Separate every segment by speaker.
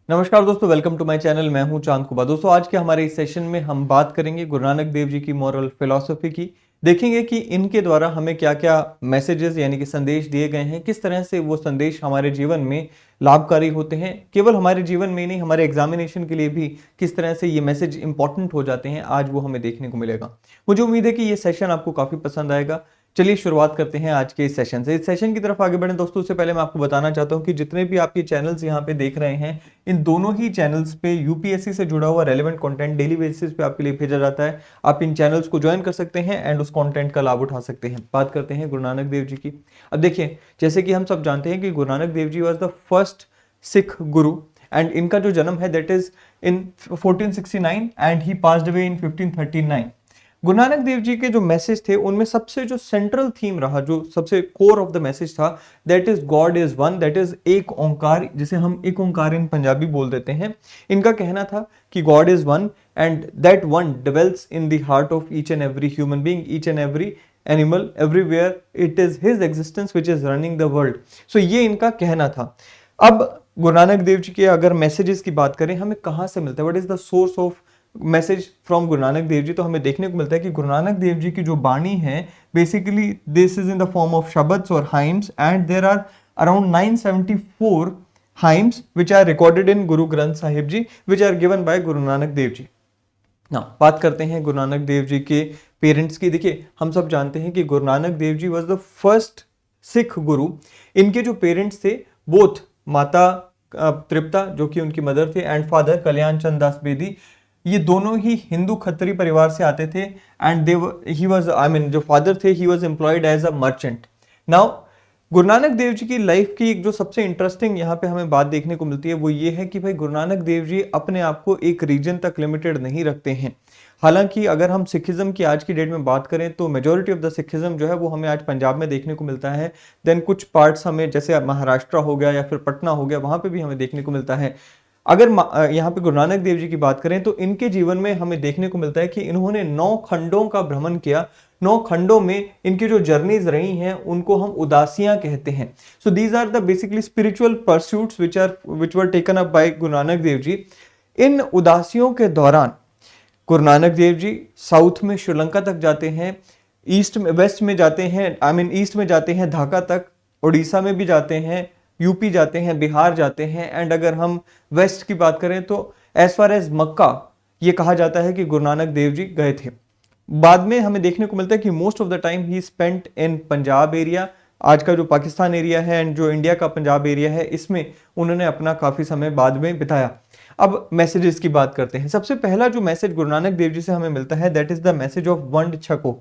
Speaker 1: नमस्कार दोस्तों, welcome to my channel. मैं हूं चांद कुबा। दोस्तों, आज के हमारे इस सेशन में हम बात करेंगे गुरु नानक देव जी की मॉरल फिलॉसफी की। देखेंगे कि इनके द्वारा हमें क्या क्या मैसेजेस यानी कि संदेश दिए गए हैं, किस तरह से वो संदेश हमारे जीवन में लाभकारी होते हैं। केवल हमारे जीवन में नहीं, हमारे एग्जामिनेशन के लिए भी किस तरह से ये मैसेज इंपॉर्टेंट हो जाते हैं, आज वो हमें देखने को मिलेगा। मुझे उम्मीद है कि ये सेशन आपको काफी पसंद आएगा। चलिए शुरुआत करते हैं आज के इस सेशन से। इस सेशन की तरफ आगे बढ़े दोस्तों, उससे पहले मैं आपको बताना चाहता हूं कि जितने भी आपके चैनल्स यहाँ पे देख रहे हैं, इन दोनों ही चैनल्स पे यूपीएससी से जुड़ा हुआ रेलेवेंट कंटेंट डेली बेसिस पे आपके लिए भेजा जाता है। आप इन चैनल्स को ज्वाइन कर सकते हैं एंड उस कंटेंट का लाभ उठा सकते हैं। बात करते हैं गुरु नानक देव जी की। अब देखिए, जैसे कि हम सब जानते हैं कि गुरु नानक देव जी was the first Sikh Guru and इनका जो जन्म है that is in 1469 and he passed away in 1539। गुरु नानक देव जी के जो मैसेज थे उनमें सबसे जो सेंट्रल थीम रहा, जो सबसे कोर ऑफ द मैसेज था, that is God is one, that is एक ओंकार, जिसे हम एक ओंकार इन पंजाबी बोल देते हैं। इनका कहना था कि God is one and that one dwells in the heart of each and every human being, each and every animal, everywhere it is his existence which is running the world. So ये इनका कहना था। अब गुरु नानक देव जी के अगर messages की बात करें, हमें कहां से मिलता है, what is the source of message from गुरु नानक देव जी, तो हमें देखने को मिलता है कि गुरु नानक देव जी की जो बाणी है, basically this is in the form of शब्द्स और hymns and there are around 974 hymns which are recorded in Guru Granth Sahib ji, which are given by Guru Nanak Dev जी। ना बात करते हैं गुरु नानक देव जी के पेरेंट्स की। देखिए, हम सब जानते हैं कि गुरु नानक देव जी वॉज द फर्स्ट सिख गुरु। इनके जो पेरेंट्स थे, बोथ माता तृप्ता जो कि उनकी मदर थे एंड फादर कल्याण चंद दास बेदी, ये दोनों ही हिंदू खत्री परिवार से आते थे एंड दे ही वाज जो फादर थे, he was employed as a merchant. Now Guru Nanak Dev जी की लाइफ की एक जो सबसे इंटरेस्टिंग यहाँ पे हमें बात देखने को मिलती है वो ये है कि भाई गुरु नानक देव जी अपने आप को एक रीजन तक लिमिटेड नहीं रखते हैं। हालांकि अगर हम सिखिज्म की आज की डेट में बात करें तो मेजोरिटी ऑफ द सिखिज्म जो है वो हमें आज पंजाब में देखने को मिलता है। देन कुछ पार्ट्स हमें जैसे महाराष्ट्र हो गया या फिर पटना हो गया, वहां पे भी हमें देखने को मिलता है। अगर यहाँ पे गुरु नानक देव जी की बात करें तो इनके जीवन में हमें देखने को मिलता है कि इन्होंने 9 खंडों का भ्रमण किया। 9 खंडों में इनकी जो जर्नीज रही हैं उनको हम उदासियां कहते हैं। So these are the basically spiritual pursuits which were taken up by Guru Nanak Dev जी। इन उदासियों के दौरान गुरु नानक देव जी साउथ में श्रीलंका तक जाते हैं, ईस्ट में वेस्ट में जाते हैं, ईस्ट में जाते हैं ढाका तक, उड़ीसा में भी जाते हैं, यूपी जाते हैं, बिहार जाते हैं एंड अगर हम वेस्ट की बात करें तो एज फार एज मक्का ये कहा जाता है कि गुरु नानक देव जी गए थे। बाद में हमें देखने को मिलता है कि most of the time he spent in Punjab area, आज का जो पाकिस्तान एरिया है एंड जो इंडिया का पंजाब एरिया है, इसमें उन्होंने अपना काफी समय बाद में बिताया। अब मैसेजेस की बात करते हैं। सबसे पहला जो मैसेज गुरु नानक देव जी से हमें मिलता है that is the message of वंड छको।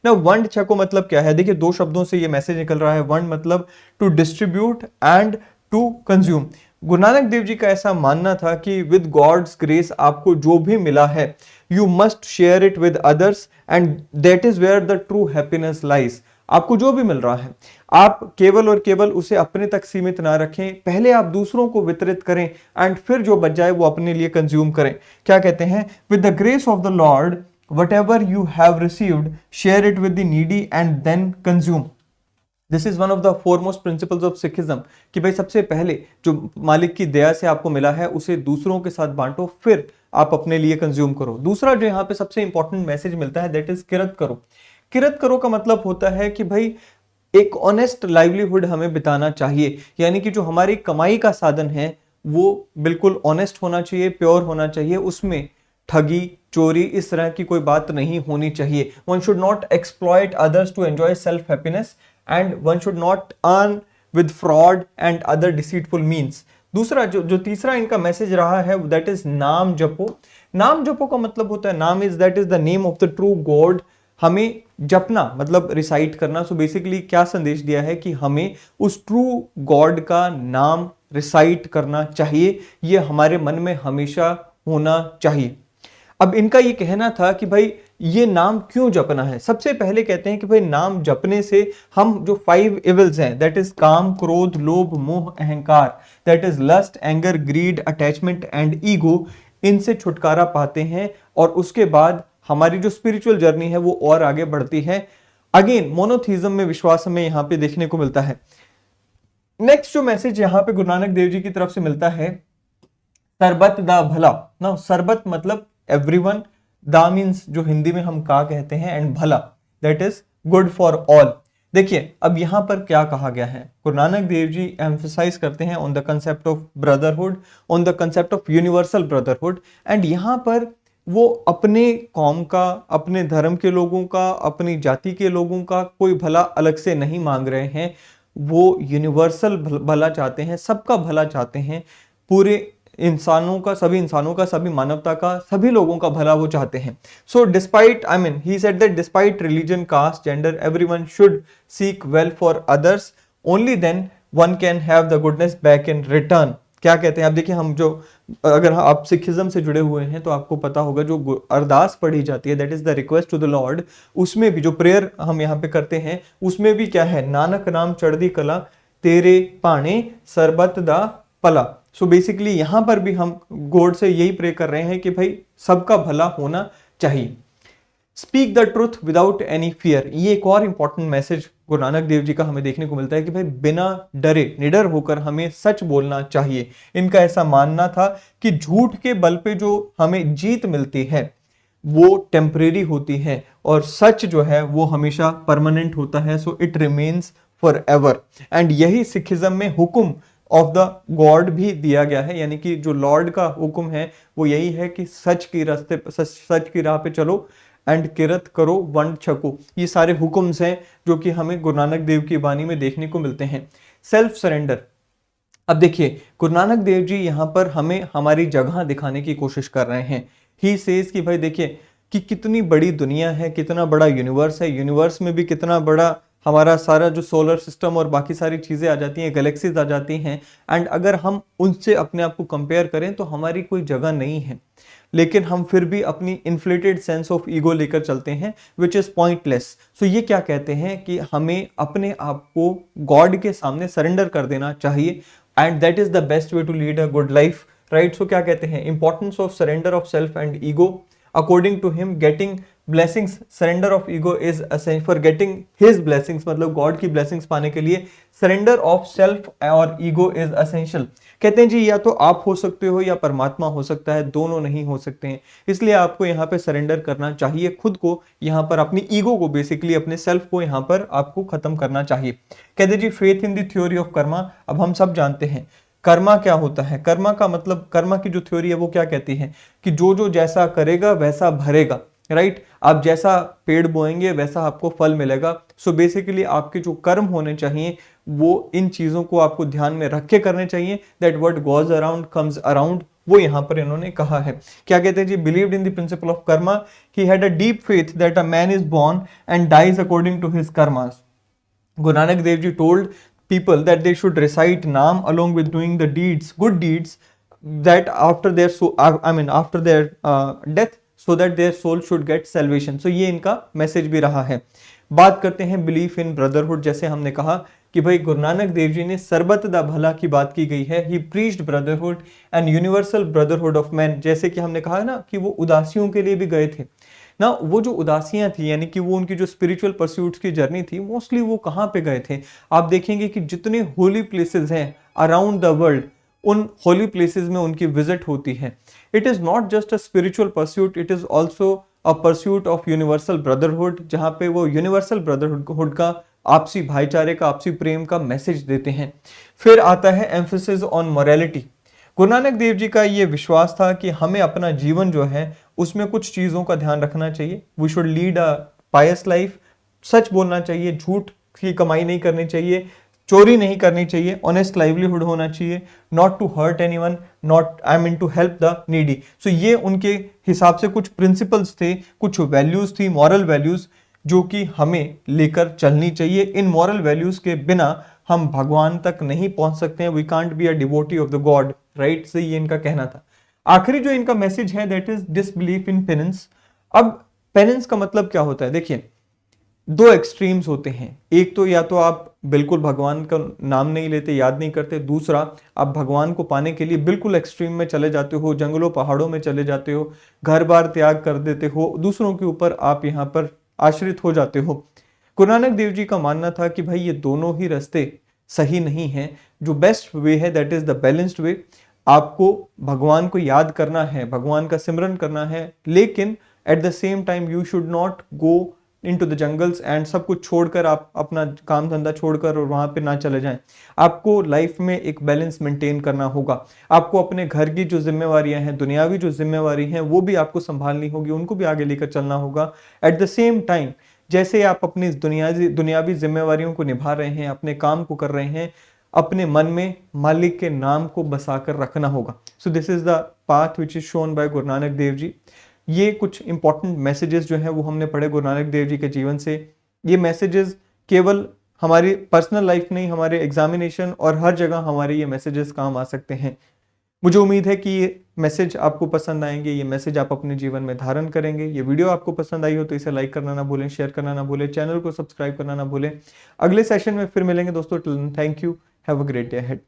Speaker 1: ना वंड छको मतलब क्या है? देखिए, 2 शब्दों से ये मैसेज निकल रहा है। वंड मतलब to distribute and to consume. Guru Nanak Dev जी का ऐसा मानना था कि विद गॉड्स ग्रेस आपको जो भी मिला है you must share it with others and that is where the true happiness lies. आपको जो भी मिल रहा है आप केवल और केवल उसे अपने तक सीमित ना रखें, पहले आप दूसरों को वितरित करें एंड फिर जो बच जाए वो अपने लिए कंज्यूम करें। क्या कहते हैं? With the grace of the Lord whatever you have received share it with the needy and then consume। This is one of the foremost principles of Sikhism कि भाई सबसे पहले जो मालिक की दया से आपको मिला है उसे दूसरों के साथ बांटो, फिर आप अपने लिए कंज्यूम करो। दूसरा जो यहाँ पे सबसे इंपॉर्टेंट मैसेज मिलता है दैट इज किरत करो। किरत करो का मतलब होता है कि भाई एक ऑनेस्ट लाइवलीहुड हमें बिताना चाहिए, यानी कि जो हमारी कमाई का साधन है वो बिल्कुल ऑनेस्ट होना चाहिए, प्योर होना चाहिए, उसमें ठगी चोरी इस तरह की कोई बात नहीं होनी चाहिए। One should not exploit others to enjoy self happiness and one should not earn with fraud and other deceitful means. दूसरा जो तीसरा इनका मैसेज रहा है दैट इज नाम जपो। नाम जपो का मतलब होता है, नाम is that is the name of the true God. हमें जपना मतलब रिसाइट करना। सो बेसिकली क्या संदेश दिया है कि हमें उस ट्रू गॉड का नाम रिसाइट करना चाहिए, ये हमारे मन में हमेशा होना चाहिए। अब इनका ये कहना था कि भाई ये नाम क्यों जपना है। सबसे पहले कहते हैं कि भाई नाम जपने से हम जो 5 इविल्स हैं दैट इज काम, क्रोध, लोभ, मोह, अहंकार, that is lust, anger, greed, attachment and ego, इनसे छुटकारा पाते हैं और उसके बाद हमारी जो स्पिरिचुअल जर्नी है वो और आगे बढ़ती है। अगेन मोनोथीज्म में विश्वास हमें यहां पे देखने को मिलता है। नेक्स्ट जो मैसेज यहां पे गुरु नानक देव जी की तरफ से मिलता है, सरबत दा भला। ना सरबत मतलब एवरीवन, दा मीन्स जो हिंदी में हम का कहते हैं, एंड भला that is good for all. देखिए अब यहां पर क्या कहा गया है, गुरु नानक देव जी एम्फसाइज करते हैं on the concept of brotherhood, on the concept of universal brotherhood. And यहां पर वो अपने कौम का, अपने धर्म के लोगों का, अपनी जाति के लोगों का कोई भला अलग से नहीं मांग रहे हैं, वो यूनिवर्सल भला चाहते हैं, सबका भला चाहते हैं, पूरे इंसानों का, सभी इंसानों का, सभी मानवता का, सभी लोगों का भला वो चाहते हैं। So despite, I mean he said that despite religion, caste, gender, everyone should seek well for others, only then one can have the goodness back in return. क्या कहते हैं, आप देखिए, हम जो, अगर आप सिखिज्म से जुड़े हुए हैं तो आपको पता होगा जो अरदास पढ़ी जाती है, that is the request to the lord, उसमें भी जो प्रेयर हम यहाँ पे करते हैं उसमें भी क्या है, नानक नाम चढ़दी कला तेरे पाने सरबत दा पला। सो बेसिकली यहां पर भी हम गॉड से यही प्रे कर रहे हैं कि भाई सबका भला होना चाहिए। Speak the truth without any fear, ये एक और इंपॉर्टेंट मैसेज गुरु नानक देव जी का हमें देखने को मिलता है कि भाई बिना डरे, निडर होकर हमें सच बोलना चाहिए। इनका ऐसा मानना था कि झूठ के बल पे जो हमें जीत मिलती है वो टेम्परेरी होती है, और सच जो है वो हमेशा परमानेंट होता है, so it remains for ever. And यही सिखिज्म में हुक्म ऑफ द गॉड भी दिया गया है, यानी कि जो लॉर्ड का हुक्म है वो यही है कि सच की रास्ते, सच की राह पे चलो, एंड किरत करो वंड छको। ये सारे हुक्म्स हैं जो कि हमें गुरु नानक देव की वाणी में देखने को मिलते हैं। सेल्फ सरेंडर, अब देखिए गुरु नानक देव जी यहाँ पर हमें हमारी जगह दिखाने की कोशिश कर रहे हैं। ही सेज कि भाई देखिए कि कितनी बड़ी दुनिया है, कितना बड़ा यूनिवर्स है, यूनिवर्स में भी कितना बड़ा हमारा सारा जो सोलर सिस्टम और बाकी सारी चीज़ें आ जाती हैं, गैलेक्सीज आ जाती हैं, एंड अगर हम उनसे अपने आप को कंपेयर करें तो हमारी कोई जगह नहीं है, लेकिन हम फिर भी अपनी इन्फ्लेटेड सेंस ऑफ ईगो लेकर चलते हैं, विच इज़ पॉइंटलेस। सो ये क्या कहते हैं कि हमें अपने आप को गॉड के सामने सरेंडर कर देना चाहिए, and that is the best way to lead a good life, right. So क्या कहते हैं, importance of surrender of self and ego, according to him getting blessings, surrender of ego is essential for getting his blessings, मतलब God की blessings पाने के लिए surrender of self और ego is essential. कहते हैं जी या तो आप हो सकते हो या परमात्मा हो सकता है, दोनों नहीं हो सकते हैं, इसलिए आपको यहाँ पे सरेंडर करना चाहिए खुद को, यहाँ पर अपनी ईगो को, बेसिकली अपने सेल्फ को यहाँ पर आपको खत्म करना चाहिए। कहते जी faith in the theory of karma, अब हम सब जानते हैं कर्मा क्या होता है। कर्मा का मतलब, कर्मा की जो थ्योरी है वो क्या कहती है कि जो जो जैसा करेगा वैसा भरेगा, राइट। आप जैसा पेड़ बोएंगे वैसा आपको फल मिलेगा। सो बेसिकली आपके जो कर्म होने चाहिए वो इन चीजों को आपको ध्यान में रख के करने चाहिए, that what goes around comes around, वो यहाँ पर इन्होंने कहा है। क्या कहते हैं जी, believed in the principle of karma, he had a deep faith that a man is born and dies according to his karmas. Guru Nanak Dev ji told people that they should recite naam along with doing the deeds, good deeds, that after their after their death, so that their soul should get salvation. So ये इनका message भी रहा है। बात करते हैं belief in brotherhood, जैसे हमने कहा कि भाई गुरु नानक देव जी ने सरबत दा भला की बात की गई है, he preached brotherhood and universal brotherhood of man. जैसे कि हमने कहा ना कि वो उदासियों के लिए भी गए थे ना, वो जो उदासियां थी, यानी कि वो उनकी जो स्पिरिचुअल परस्यूट्स की जर्नी थी, मोस्टली वो कहाँ पे गए थे। आप देखेंगे कि जितने होली प्लेसेस हैं अराउंड द वर्ल्ड, उन होली प्लेसेस में उनकी विजिट होती है। It is not just a spiritual pursuit, it is also a pursuit of universal brotherhood, जहाँ पे वो यूनिवर्सल ब्रदरहुड का, आपसी भाईचारे का, आपसी प्रेम का मैसेज देते हैं। फिर आता है एम्फेसिस ऑन मोरालिटी। गुरु नानक देव जी का ये विश्वास था कि हमें अपना जीवन जो है उसमें कुछ चीज़ों का ध्यान रखना चाहिए। We should lead a pious life, सच बोलना चाहिए, झूठ की कमाई नहीं करनी चाहिए, चोरी नहीं करनी चाहिए, ऑनेस्ट लाइवलीहुड होना चाहिए, not to hurt anyone, not I mean to help the needy. So ये उनके हिसाब से कुछ प्रिंसिपल्स थे, कुछ वैल्यूज थी, मॉरल वैल्यूज, जो कि हमें लेकर चलनी चाहिए। इन मॉरल वैल्यूज के बिना हम भगवान तक नहीं पहुंच सकते हैं। We can't be a devotee of the god, right. से ये इनका कहना था। आखिरी जो इनका मैसेज है that is disbelief in penance. अब पेनेंस का मतलब क्या होता है, देखिए दो एक्सट्रीम्स होते हैं। एक तो या तो आप बिल्कुल भगवान का नाम नहीं लेते, याद नहीं करते, दूसरा आप भगवान को पाने के लिए बिल्कुल एक्सट्रीम में चले जाते हो, जंगलों पहाड़ों में चले जाते हो, घर बार त्याग कर देते हो, दूसरों के ऊपर आप यहाँ पर आश्रित हो जाते हो। गुरु नानक देव जी का मानना था कि भाई ये दोनों ही रास्ते सही नहीं हैं। जो बेस्ट वे है that is the balanced way. आपको भगवान को याद करना है, भगवान का सिमरन करना है, लेकिन at the same time you should not go into the jungles and सब कुछ छोड़कर आप अपना काम धंधा छोड़कर और वहां पे ना चले जाएं। आपको लाइफ में एक बैलेंस मेंटेन करना होगा। आपको अपने घर की जो जिम्मेवारियां हैं, दुनियावी जो जिम्मेवारी हैं, वो भी आपको संभालनी होगी, उनको भी आगे लेकर चलना होगा। एट द सेम टाइम जैसे आप अपनी दुनियावी जिम्मेवारियों को निभा रहे हैं, अपने काम को कर रहे हैं, अपने मन में मालिक के नाम को बसाकर रखना होगा। So this is the path which is shown by Guru Nanak Dev जी। ये कुछ इंपॉर्टेंट मैसेजेस जो हैं वो हमने पढ़े गुरु नानक देव जी के जीवन से। ये मैसेजेस केवल हमारी पर्सनल लाइफ नहीं, हमारे एग्जामिनेशन और हर जगह हमारे ये मैसेजेस काम आ सकते हैं। मुझे उम्मीद है कि ये मैसेज आपको पसंद आएंगे, ये मैसेज आप अपने जीवन में धारण करेंगे। ये वीडियो आपको पसंद आई हो तो इसे लाइक करना ना भूलें, शेयर करना ना भूलें, चैनल को सब्सक्राइब करना ना भूलें। अगले सेशन में फिर मिलेंगे दोस्तों। Thank you, have a great day ahead.